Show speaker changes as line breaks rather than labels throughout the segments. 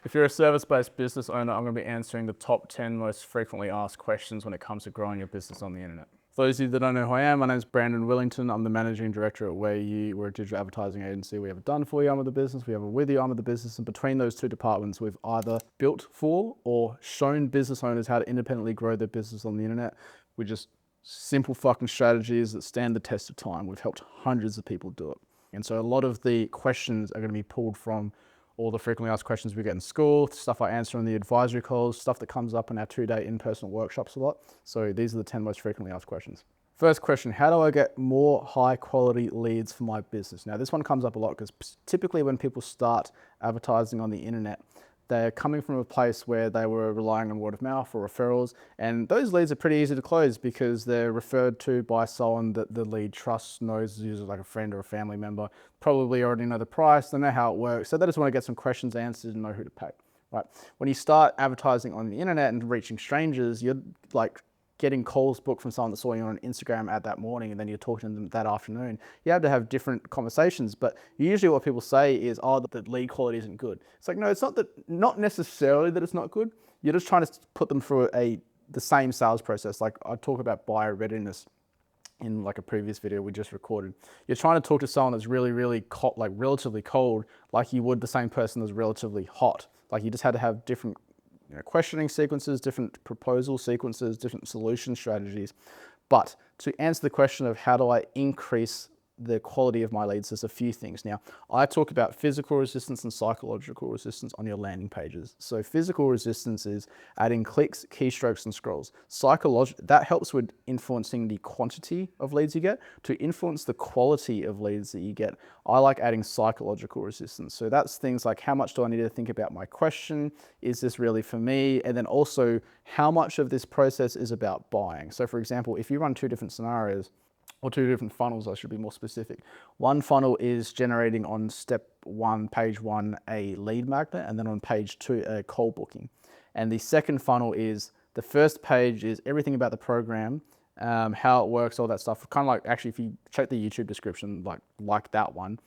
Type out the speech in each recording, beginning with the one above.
If you're a service-based business owner, I'm going to be answering the top 10 most frequently asked questions when it comes to growing your business on the internet. For those of you that don't know who I am, my name is Brandon Willington. I'm the managing director at Where You. We're a digital advertising agency. We have a done for you arm of the business. We have a with you arm of the business. And between those two departments, we've either built for or shown business owners how to independently grow their business on the internet with just simple fucking strategies that stand the test of time. We've helped hundreds of people do it. And so a lot of the questions are going to be pulled from all the frequently asked questions we get in school, stuff I answer on the advisory calls, stuff that comes up in our 2-day in-person workshops a lot. So these are the 10 most frequently asked questions. First question, how do I get more high quality leads for my business? Now this one comes up a lot because typically when people start advertising on the internet, they're coming from a place where they were relying on word of mouth or referrals, and those leads are pretty easy to close because they're referred to by someone that the lead trusts, knows, uses like a friend or a family member, probably already know the price, they know how it works, so they just want to get some questions answered and know who to pay, right? When you start advertising on the internet and reaching strangers, you're like getting calls booked from someone that saw you on Instagram at that morning and then you're talking to them that afternoon. You have to have different conversations, but usually what people say is, oh, the lead quality isn't good. It's like, no, it's not necessarily that it's not good. You're just trying to put them through the same sales process. Like I talk about buyer readiness in like a previous video we just recorded. You're trying to talk to someone that's really, really relatively cold, like you would the same person that's relatively hot. Like you just had to have different questioning sequences, different proposal sequences, different solution strategies. But to answer the question of how do I increase the quality of my leads, there's a few things. Now, I talk about physical resistance and psychological resistance on your landing pages. So physical resistance is adding clicks, keystrokes, and scrolls. That helps with influencing the quantity of leads you get. To influence the quality of leads that you get, I like adding psychological resistance. So that's things like, how much do I need to think about my question? Is this really for me? And then also, how much of this process is about buying? So for example, if you run 2 different scenarios, or 2 different funnels, I should be more specific. One funnel is generating on step 1, page 1, a lead magnet, and then on page 2, a cold booking. And the second funnel is, the first page is everything about the program, how it works, all that stuff. Kind of like, actually, if you check the YouTube description, like that one.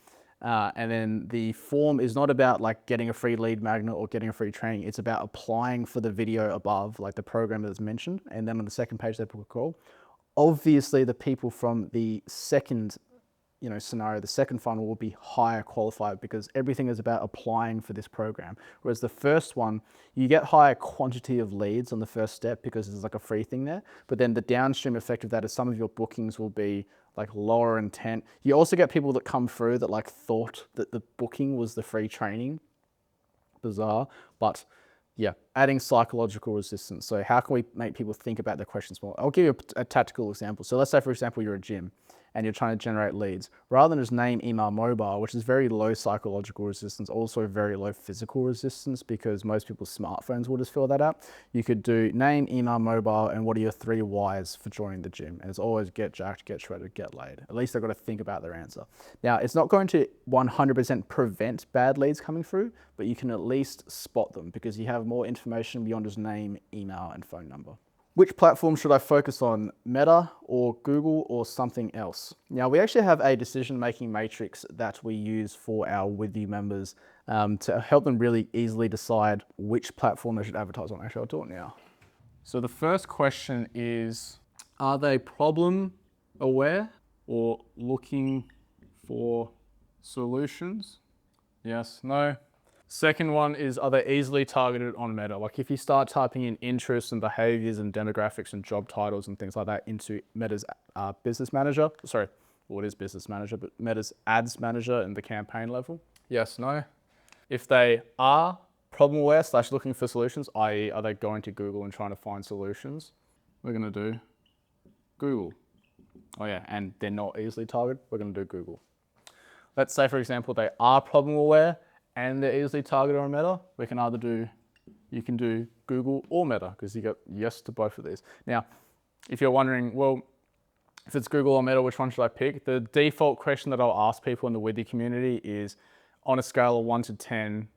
And then the form is not about like getting a free lead magnet or getting a free training. It's about applying for the video above, like the program that's mentioned. And then on the second page, they book a call. Obviously, the people from the second scenario, the second funnel will be higher qualified because everything is about applying for this program. Whereas the first one, you get higher quantity of leads on the first step because there's like a free thing there. But then the downstream effect of that is some of your bookings will be like lower intent. You also get people that come through that like thought that the booking was the free training. Bizarre, but yeah, adding psychological resistance. So how can we make people think about their questions more? I'll give you a tactical example. So let's say, for example, you're a gym and you're trying to generate leads. Rather than just name, email, mobile, which is very low psychological resistance, also very low physical resistance because most people's smartphones will just fill that out. You could do name, email, mobile, and what are your 3 whys for joining the gym? And it's always get jacked, get shredded, get laid. At least they've got to think about their answer. Now, it's not going to 100% prevent bad leads coming through, but you can at least spot them because you have more information beyond just name, email, and phone number. Which platform should I focus on, Meta or Google or something else? Now, we actually have a decision-making matrix that we use for our With You members to help them really easily decide which platform they should advertise on. Actually, I'll do it now. So the first question is, are they problem aware or looking for solutions? Yes, no. Second one is, are they easily targeted on Meta? Like if you start typing in interests and behaviors and demographics and job titles and things like that into Meta's business manager, sorry, well, it is business manager, but Meta's ads manager in the campaign level? Yes, no. If they are problem aware / looking for solutions, i.e. are they going to Google and trying to find solutions? We're gonna do Google. Oh yeah, and they're not easily targeted, we're gonna do Google. Let's say, for example, they are problem aware and they're easily targeted on Meta. We can either you can do Google or Meta because you get yes to both of these. Now, if you're wondering, well, if it's Google or Meta, which one should I pick? The default question that I'll ask people in the With You community is, on a scale of 1 to 10,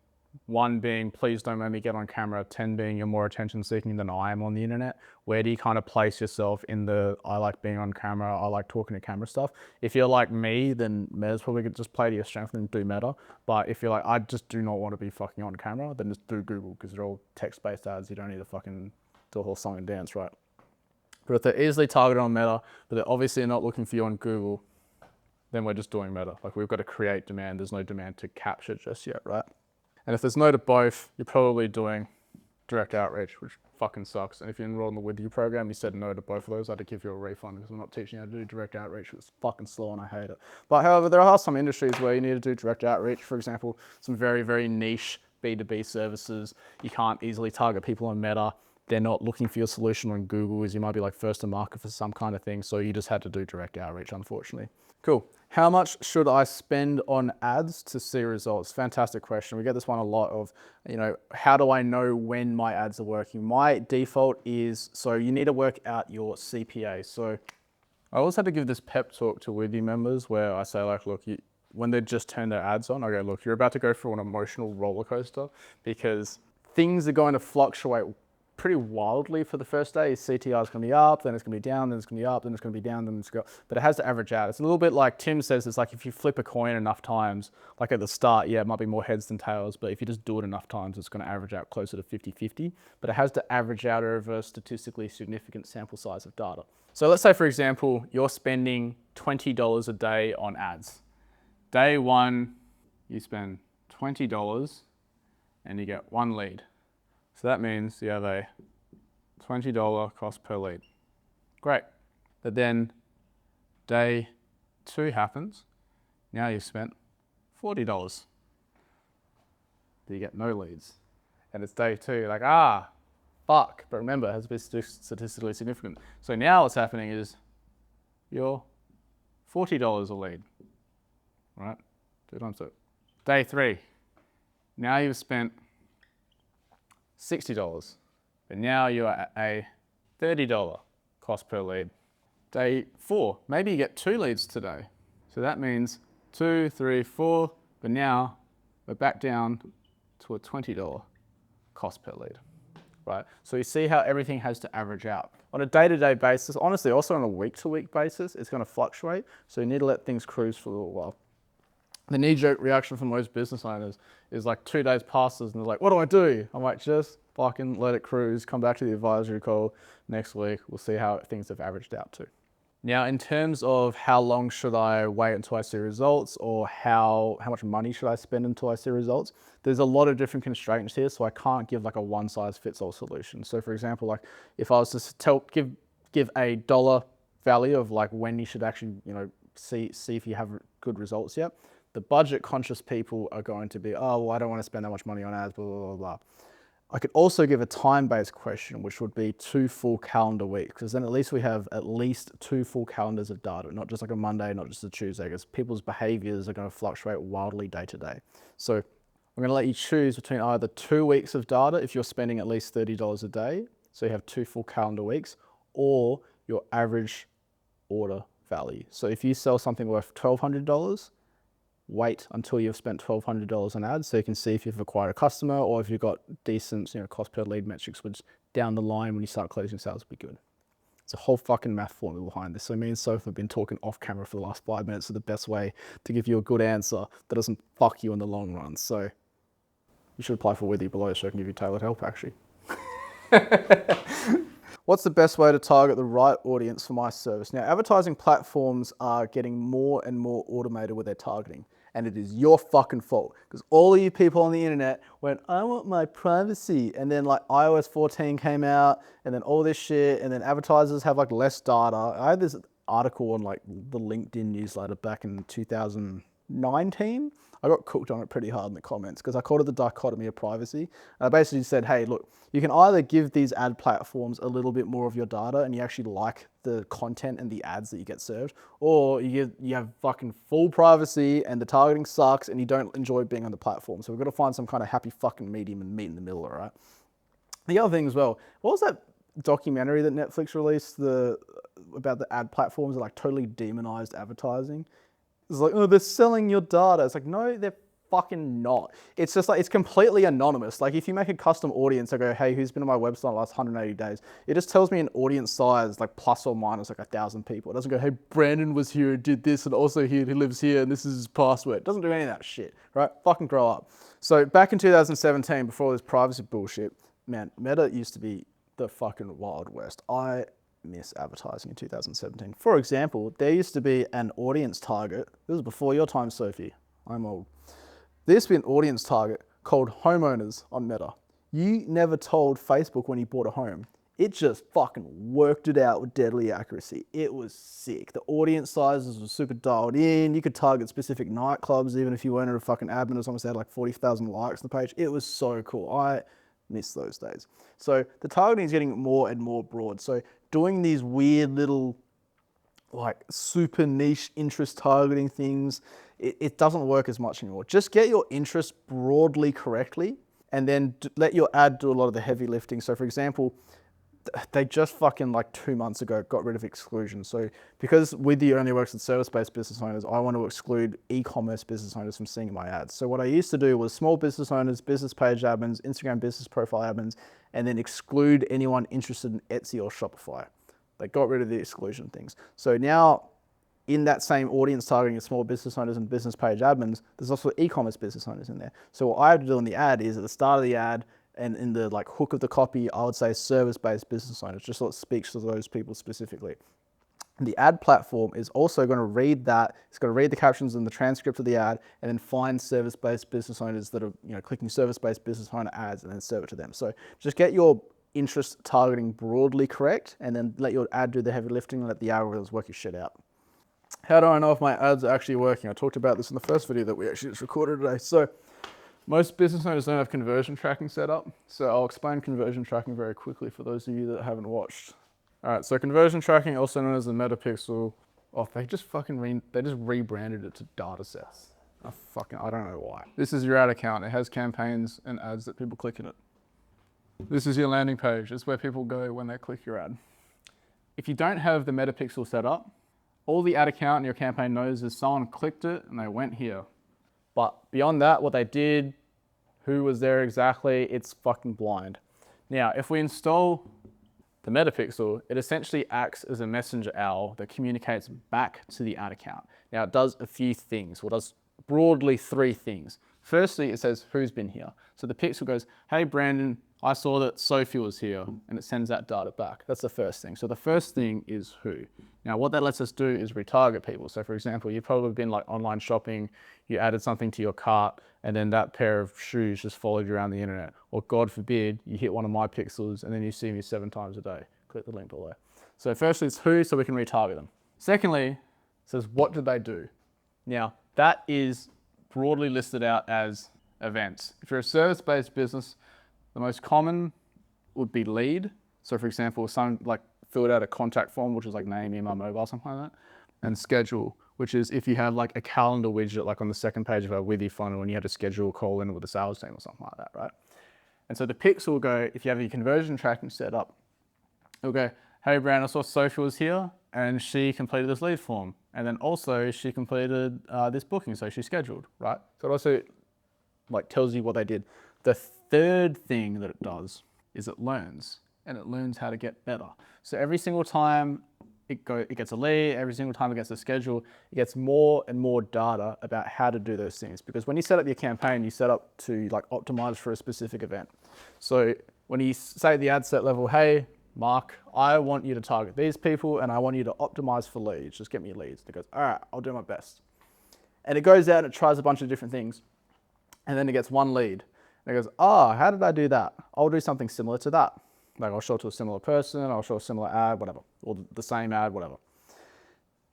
1 being, please don't let me get on camera. 10 being, you're more attention seeking than I am on the internet. Where do you kind of place yourself in the, I like being on camera, I like talking to camera stuff? If you're like me, then meta's probably could just play to your strength and do meta. But if you're like, I just do not want to be fucking on camera, then just do Google, because they're all text-based ads. You don't need to fucking do a whole song and dance, right? But if they're easily targeted on meta, but they're obviously not looking for you on Google, then we're just doing meta. Like, we've got to create demand. There's no demand to capture just yet, right? And if there's no to both, you're probably doing direct outreach, which fucking sucks. And if you enrolled in the With You program, you said no to both of those, I had to give you a refund, because I'm not teaching you how to do direct outreach. It's fucking slow and I hate it. But however, there are some industries where you need to do direct outreach. For example, some very, very niche B2B services. You can't easily target people on Meta. They're not looking for your solution on Google, as you might be like first to market for some kind of thing. So you just had to do direct outreach, unfortunately. Cool. How much should I spend on ads to see results? Fantastic question. We get this one a lot of, how do I know when my ads are working? My default is, so you need to work out your CPA. So I always had to give this pep talk to With You members where I say like, look, when they just turn their ads on, I go, look, you're about to go through an emotional roller coaster, because things are going to fluctuate pretty wildly for the first day. CTR is going to be up, then it's going to be down, then it's going to be up, then it's going to be down, then it's going to go. But it has to average out. It's a little bit like Tim says, it's like if you flip a coin enough times, like at the start, yeah, it might be more heads than tails, but if you just do it enough times, it's going to average out closer to 50-50. But it has to average out over a statistically significant sample size of data. So let's say, for example, you're spending $20 a day on ads. Day 1, you spend $20 and you get 1 lead. So that means you have a $20 cost per lead. Great. But then day 2 happens. Now you've spent $40. But you get no leads. And it's day 2, you're like, fuck. But remember, it has to be statistically significant. So now what's happening is you're $40 a lead, right? 2 times 2. Day 3, now you've spent $60, but now you're at a $30 cost per lead. Day 4, maybe you get 2 leads today. So that means 2, 3, 4, but now we're back down to a $20 cost per lead, right? So you see how everything has to average out. On a day-to-day basis, honestly, also on a week-to-week basis, it's going to fluctuate. So you need to let things cruise for a little while. The knee-jerk reaction from most business owners is like 2 days passes and they're like, what do I do? I'm like, just fucking let it cruise, come back to the advisory call next week. We'll see how things have averaged out to. Now, in terms of how long should I wait until I see results, or how much money should I spend until I see results, there's a lot of different constraints here, so I can't give like a one-size-fits-all solution. So for example, like if I was to give a dollar value of like when you should actually, see if you have good results yet, the budget-conscious people are going to be, oh, well, I don't want to spend that much money on ads, blah, blah, blah, blah. I could also give a time-based question, which would be 2 full calendar weeks, because then at least we have at least 2 full calendars of data, not just like a Monday, not just a Tuesday, because people's behaviors are going to fluctuate wildly day to day. So I'm going to let you choose between either 2 weeks of data if you're spending at least $30 a day, so you have 2 full calendar weeks, or your average order value. So if you sell something worth $1,200, wait until you've spent $1,200 on ads so you can see if you've acquired a customer or if you've got decent cost per lead metrics, which down the line when you start closing sales will be good. It's a whole fucking math formula behind this. So me and Soph have been talking off camera for the last 5 minutes of the best way to give you a good answer that doesn't fuck you in the long run. So you should apply for With You below so I can give you tailored help actually. What's the best way to target the right audience for my service? Now, advertising platforms are getting more and more automated with their targeting. And it is your fucking fault, because all of you people on the internet went, I want my privacy. And then like iOS 14 came out and then all this shit. And then advertisers have like less data. I had this article on like the LinkedIn newsletter back in 2019. I got cooked on it pretty hard in the comments because I called it the dichotomy of privacy. And I basically said, hey, look, you can either give these ad platforms a little bit more of your data and you actually like the content and the ads that you get served, or you have fucking full privacy and the targeting sucks and you don't enjoy being on the platform. So we've got to find some kind of happy fucking medium and meet in the middle, all right? The other thing as well, what was that documentary that Netflix released about the ad platforms that like totally demonized advertising? It's like, oh, they're selling your data. It's like, no, they're fucking not. It's just like, it's completely anonymous. Like if you make a custom audience, I go, hey, who's been on my website the last 180 days? It just tells me an audience size, like plus or minus like 1,000 people. It doesn't go, hey, Brandon was here and did this, and also he lives here and this is his password. It doesn't do any of that shit, right? Fucking grow up. So back in 2017, before all this privacy bullshit, man, Meta used to be the fucking Wild West. I miss advertising in 2017. For example, there used to be an audience target. This was before your time, Sophie. I'm old. There used to be an audience target called homeowners on Meta. You never told Facebook when you bought a home. It just fucking worked it out with deadly accuracy. It was sick. The audience sizes were super dialed in. You could target specific nightclubs even if you weren't a fucking admin or something that had like 40,000 likes on the page. It was so cool. I miss those days. So the targeting is getting more and more broad. So doing these weird little like super niche interest targeting things, it doesn't work as much anymore. Just get your interest broadly correctly and then let your ad do a lot of the heavy lifting. So for example, they just fucking like 2 months ago got rid of exclusion. So because Withee only works with service-based business owners, I want to exclude e-commerce business owners from seeing my ads. So what I used to do was small business owners, business page admins, Instagram business profile admins, and then exclude anyone interested in Etsy or Shopify. They got rid of the exclusion things. So now in that same audience targeting of small business owners and business page admins, there's also e-commerce business owners in there. So what I have to do in the ad is at the start of the ad and in the like hook of the copy, I would say service-based business owners, just so it speaks to those people specifically. The ad platform is also going to read that. It's going to read the captions and the transcript of the ad and then find service-based business owners that are, clicking service-based business owner ads and then serve it to them. So just get your interest targeting broadly correct and then let your ad do the heavy lifting and let the algorithms work your shit out. How do I know if my ads are actually working? I talked about this in the first video that we actually just recorded today. So most business owners don't have conversion tracking set up. So I'll explain conversion tracking very quickly for those of you that haven't watched. All right, so conversion tracking, also known as the Metapixel, they just rebranded it to Datasets. I don't know why. This is your ad account. It has campaigns and ads that people click in it. This is your landing page. It's where people go when they click your ad. If you don't have the Metapixel set up, all the ad account and your campaign knows is someone clicked it and they went here. But beyond that, what they did, who was there exactly, it's fucking blind. Now, if we install the Metapixel, it essentially acts as a messenger owl that communicates back to the ad account. Now, it does a few things. Well, it does broadly 3 things. Firstly, it says who's been here. So the pixel goes, hey, Brandon, I saw that Sophie was here, and it sends that data back. That's the first thing. So the first thing is who. Now, what that lets us do is retarget people. So for example, you've probably been like online shopping, you added something to your cart, and then that pair of shoes just followed you around the internet. Or God forbid, you hit one of my pixels and then you see me 7 times a day. Click the link below. So firstly, it's who, so we can retarget them. Secondly, it says what did they do? Now, that is broadly listed out as events. If you're a service-based business, the most common would be lead. So for example, someone like filled out a contact form, which is like name, email, mobile, something like that. And schedule, which is if you have like a calendar widget, like on the second page of our Withee funnel, and you had to schedule a call in with the sales team or something like that, right? And so the pixel will go, if you have your conversion tracking set up, it'll go, hey Brandon, I saw Sophie was here and she completed this lead form. And then also she completed this booking, so she scheduled, right? So it also like tells you what they did. The third thing that it does is it learns, and it learns how to get better. So every single time it gets a lead, every single time it gets a schedule, it gets more and more data about how to do those things. Because when you set up your campaign, you set up to like optimize for a specific event. So when you say at the ad set level, hey, Mark, I want you to target these people and I want you to optimize for leads. Just get me leads. And it goes, all right, I'll do my best. And it goes out and it tries a bunch of different things. And then it gets one lead. And it goes, how did I do that? I'll do something similar to that. Like I'll show it to a similar person, I'll show a similar ad, whatever, or the same ad, whatever.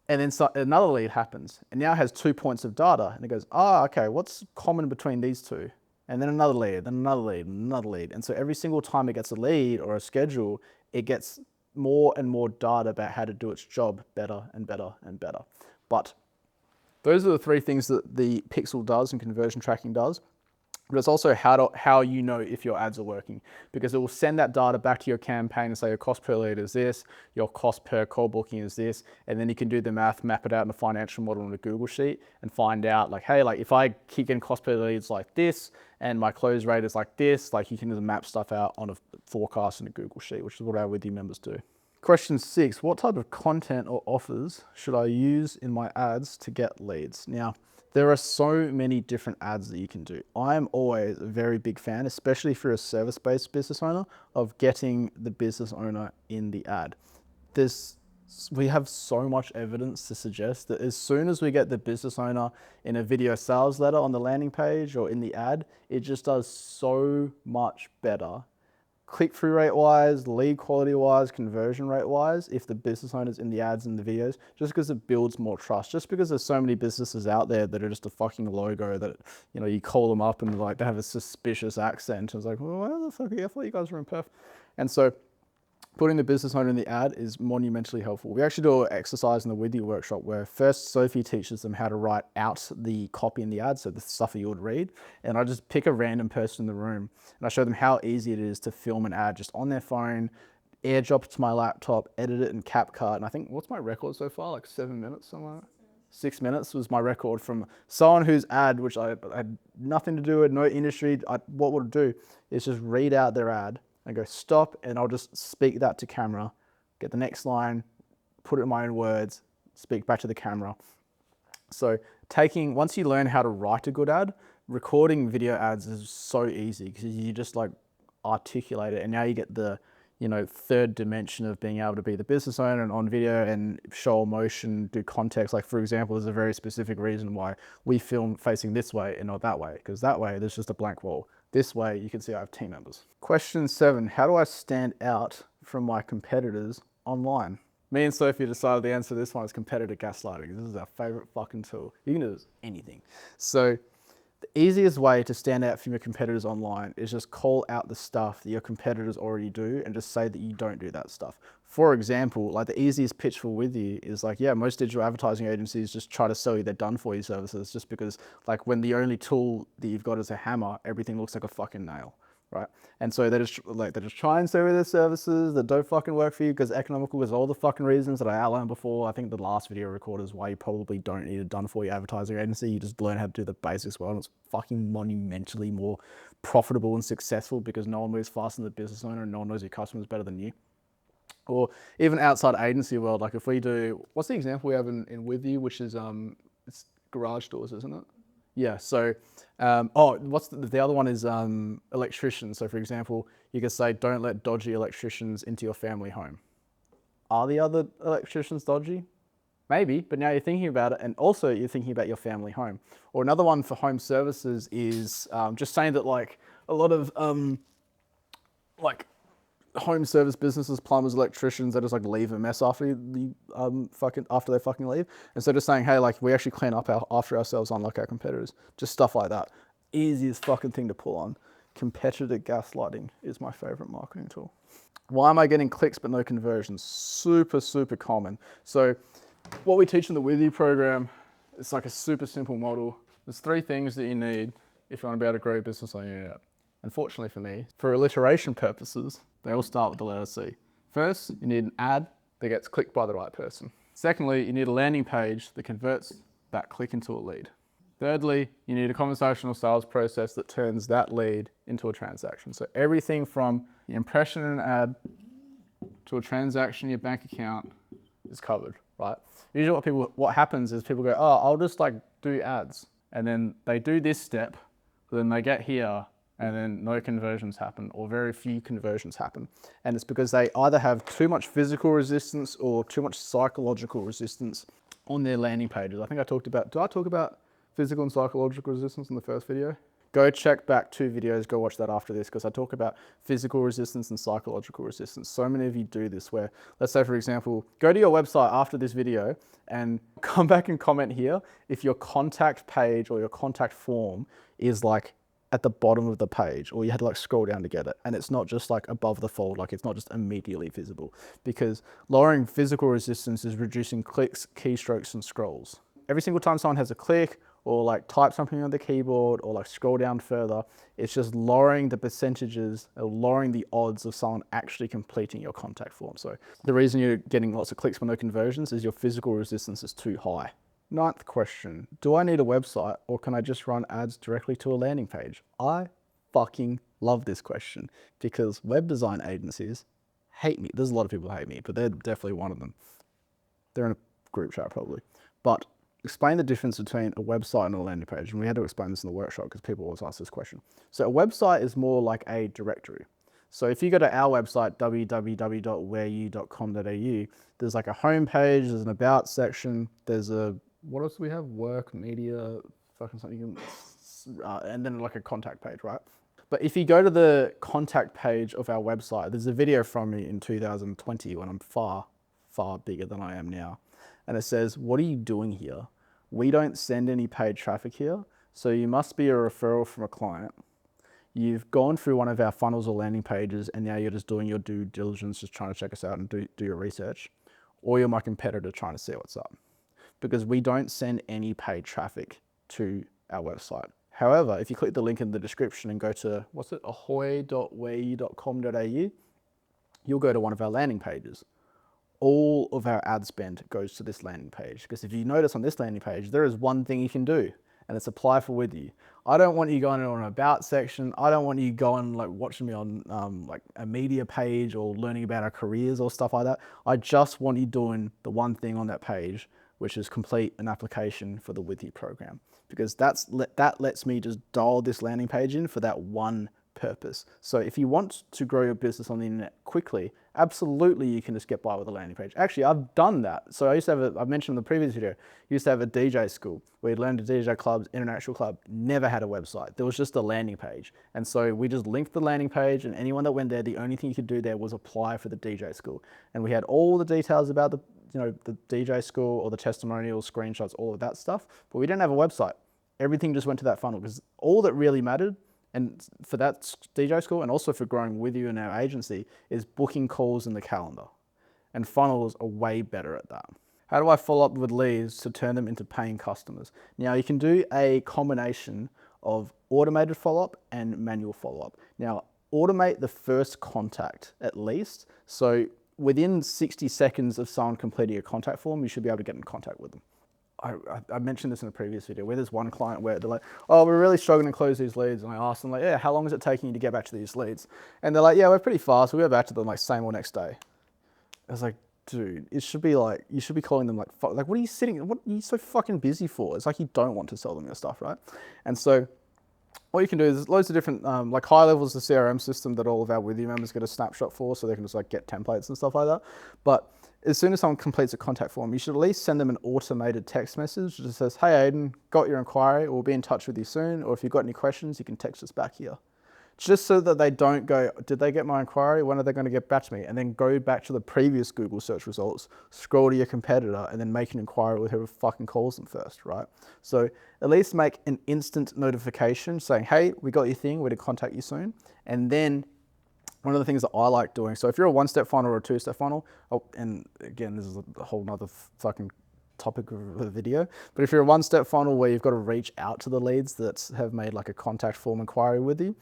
And then another lead happens, and now it has 2 points of data, and it goes, okay, what's common between these two? And then another lead, then another lead, and another lead. And so every single time it gets a lead or a schedule, it gets more and more data about how to do its job better and better and better. But those are the 3 things that the pixel does and conversion tracking does. but it's also how you know if your ads are working, because it will send that data back to your campaign and say your cost per lead is this, your cost per call booking is this, and then you can do the math, map it out in a financial model in a Google Sheet and find out like, hey, like if I keep getting cost per leads like this and my close rate is like this, like you can just map stuff out on a forecast in a Google Sheet, which is what our With You members do. Question 6, what type of content or offers should I use in my ads to get leads? Now, there are so many different ads that you can do. I'm always a very big fan, especially if you're a service-based business owner, of getting the business owner in the ad. We have so much evidence to suggest that as soon as we get the business owner in a video sales letter on the landing page or in the ad, it just does so much better click-through rate wise, lead quality wise, conversion rate wise, if the business owner's in the ads and the videos, just because it builds more trust. Just because there's so many businesses out there that are just a fucking logo that, you know, you call them up and like they have a suspicious accent. It's like, well, where the fuck are you? I thought you guys were in Perth. And so putting the business owner in the ad is monumentally helpful. We actually do an exercise in the With You workshop where first Sophie teaches them how to write out the copy in the ad, so the stuff that you would read, and I just pick a random person in the room and I show them how easy it is to film an ad just on their phone, airdrop it to my laptop, edit it in CapCut, and I think, what's my record so far? Like 7 minutes, somewhere. 6 minutes was my record from someone whose ad, which I had nothing to do with, no industry. What would it do is just read out their ad, I go stop, and I'll just speak that to camera, get the next line, put it in my own words, speak back to the camera. So once you learn how to write a good ad, recording video ads is so easy because you just like articulate it, and now you get the, you know, third dimension of being able to be the business owner and on video and show emotion, do context. Like for example, there's a very specific reason why we film facing this way and not that way, because that way there's just a blank wall. This way, you can see I have team members. Question 7, how do I stand out from my competitors online? Me and Sophie decided the answer to this one is competitor gaslighting. This is our favorite fucking tool. You can do this anything. So the easiest way to stand out from your competitors online is just call out the stuff that your competitors already do and just say that you don't do that stuff. For example, like the easiest pitch for With You is like, yeah, most digital advertising agencies just try to sell you their done for you services, just because like when the only tool that you've got is a hammer, everything looks like a fucking nail, right? And so they just try and sell you their services that don't fucking work for you because economical is all the fucking reasons that I outlined before. I think the last video recorded is why you probably don't need a done for you advertising agency. You just learn how to do the basics well, and it's fucking monumentally more profitable and successful because no one moves faster than the business owner and no one knows your customers better than you. Or even outside agency world, like if we do, what's the example we have in With You, which is it's garage doors, isn't it? Yeah, so, what's the other one is electricians. So for example, you could say, don't let dodgy electricians into your family home. Are the other electricians dodgy? Maybe, but now you're thinking about it, and also you're thinking about your family home. Or another one for home services is just saying that like a lot of like home service businesses, plumbers, electricians, they just like leave a mess after they fucking leave. Instead of saying, hey, like we actually clean up after ourselves, unlike our competitors. Just stuff like that. Easiest fucking thing to pull on. Competitor gaslighting is my favorite marketing tool. Why am I getting clicks but no conversions? Super, super common. So what we teach in the With You program, it's like a super simple model. There's 3 things that you need if you want to be able to grow your business on your internet. Unfortunately for me, for alliteration purposes, they all start with the letter C. First, you need an ad that gets clicked by the right person. Secondly, you need a landing page that converts that click into a lead. Thirdly, you need a conversational sales process that turns that lead into a transaction. So everything from the impression in an ad to a transaction in your bank account is covered, right? Usually what happens is people go, oh, I'll just like do ads. And then they do this step, but then they get here and then no conversions happen or very few conversions happen. And it's because they either have too much physical resistance or too much psychological resistance on their landing pages. I think I talked about, did I talk about physical and psychological resistance in the first video? Go check back 2 videos, go watch that after this, because I talk about physical resistance and psychological resistance. So many of you do this where, let's say for example, go to your website after this video and come back and comment here if your contact page or your contact form is like at the bottom of the page, or you had to like scroll down to get it. And it's not just like above the fold, like it's not just immediately visible, because lowering physical resistance is reducing clicks, keystrokes, and scrolls. Every single time someone has a click or like type something on the keyboard or like scroll down further. It's just lowering the percentages or lowering the odds of someone actually completing your contact form. So the reason you're getting lots of clicks but no conversions is your physical resistance is too high. Ninth question, do I need a website or can I just run ads directly to a landing page? I fucking love this question because web design agencies hate me. There's a lot of people who hate me, but they're definitely one of them. They're in a group chat probably. But explain the difference between a website and a landing page. And we had to explain this in the workshop because people always ask this question. So a website is more like a directory. So if you go to our website, www.whereyou.com.au, there's like a home page, there's an about section, there's a, what else do we have? Work, media, fucking something, and then like a contact page, right? But if you go to the contact page of our website, there's a video from me in 2020 when I'm far bigger than I am now. And it says, what are you doing here? We don't send any paid traffic here. So you must be a referral from a client. You've gone through one of our funnels or landing pages and now you're just doing your due diligence, just trying to check us out and do your research. Or you're my competitor trying to see what's up. Because we don't send any paid traffic to our website. However, if you click the link in the description and go to, ahoy.whereyou.com.au, you'll go to one of our landing pages. All of our ad spend goes to this landing page. Because if you notice on this landing page, there is one thing you can do, and it's apply for With You. I don't want you going on an about section. I don't want you going like watching me on like a media page or learning about our careers or stuff like that. I just want you doing the one thing on that page, which is complete an application for the With You program. Because that lets me just dial this landing page in for that one purpose. So if you want to grow your business on the internet quickly, absolutely you can just get by with a landing page. Actually, I've done that. So I used to have I mentioned in the previous video, used to have a DJ school where you'd learn to DJ clubs, international club, never had a website. There was just a landing page. And so we just linked the landing page and anyone that went there, the only thing you could do there was apply for the DJ school. And we had all the details about the DJ school or the testimonials, screenshots, all of that stuff, but we didn't have a website. Everything just went to that funnel because all that really mattered, and for that DJ school and also for growing With You in our agency, is booking calls in the calendar. And funnels are way better at that. How do I follow up with leads to turn them into paying customers? Now you can do a combination of automated follow-up and manual follow-up. Now automate the first contact at least. So within 60 seconds of someone completing a contact form, you should be able to get in contact with them. I mentioned this in a previous video where there's one client where they're like, oh, we're really struggling to close these leads. And I asked them like, yeah, how long is it taking you to get back to these leads? And they're like, yeah, we're pretty fast. We'll get back to them like same or next day. I was like, dude, it should be like, you should be calling them like, what are you what are you so fucking busy for? It's like you don't want to sell them your stuff, right? And so what you can do is loads of different, like High Level is the CRM system that all of our With You members get a snapshot for, so they can just like get templates and stuff like that. But as soon as someone completes a contact form, you should at least send them an automated text message that says, hey Aiden, got your inquiry, we'll be in touch with you soon, or if you've got any questions, you can text us back here. Just so that they don't go, did they get my inquiry? When are they going to get back to me? And then go back to the previous Google search results, scroll to your competitor, and then make an inquiry with whoever fucking calls them first, right? So at least make an instant notification saying, hey, we got your thing, we're to contact you soon. And then one of the things that I like doing, so if you're a one-step funnel or a two-step funnel, and again, this is a whole nother fucking topic of the video, but if you're a one-step funnel where you've got to reach out to the leads that have made like a contact form inquiry with you,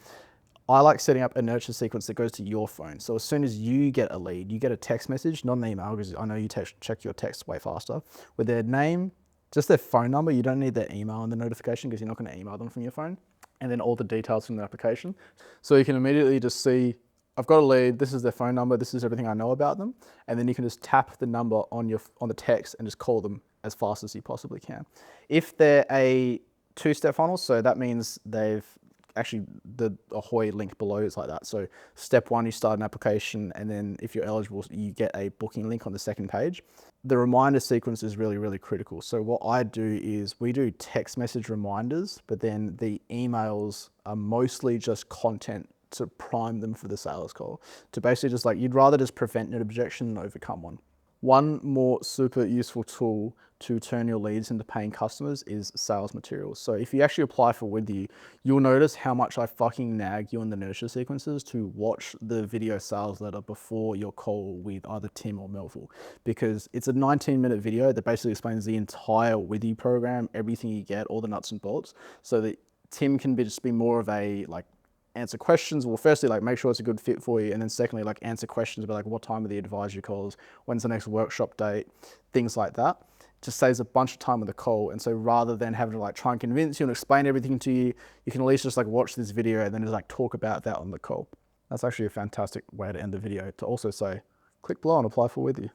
I like setting up a nurture sequence that goes to your phone. So as soon as you get a lead, you get a text message, not an email, because I know you check your text way faster, with their name, just their phone number. You don't need their email in the notification because you're not going to email them from your phone, and then all the details from the application. So you can immediately just see, I've got a lead, this is their phone number, this is everything I know about them, and then you can just tap the number on the text and just call them as fast as you possibly can. If they're a two-step funnel, so that means they've actually, the Ahoy link below is like that. So step one, you start an application, and then if you're eligible, you get a booking link on the second page. The reminder sequence is really, really critical. So what I do is we do text message reminders, but then the emails are mostly just content to prime them for the sales call. To basically just like, you'd rather just prevent an objection than overcome one. One more super useful tool to turn your leads into paying customers is sales materials. So if you actually apply for With You, you'll notice how much I fucking nag you in the nurture sequences to watch the video sales letter before your call with either Tim or Melville, because it's a 19-minute video that basically explains the entire With You program, everything you get, all the nuts and bolts, so that Tim can just be more of a like answer questions. Well, firstly, like make sure it's a good fit for you. And then secondly, like answer questions about like what time are the advisory calls, when's the next workshop date, things like that. Just saves a bunch of time on the call. And so rather than having to like try and convince you and explain everything to you, you can at least just like watch this video and then just like talk about that on the call. That's actually a fantastic way to end the video, to also say, click below and apply for With You.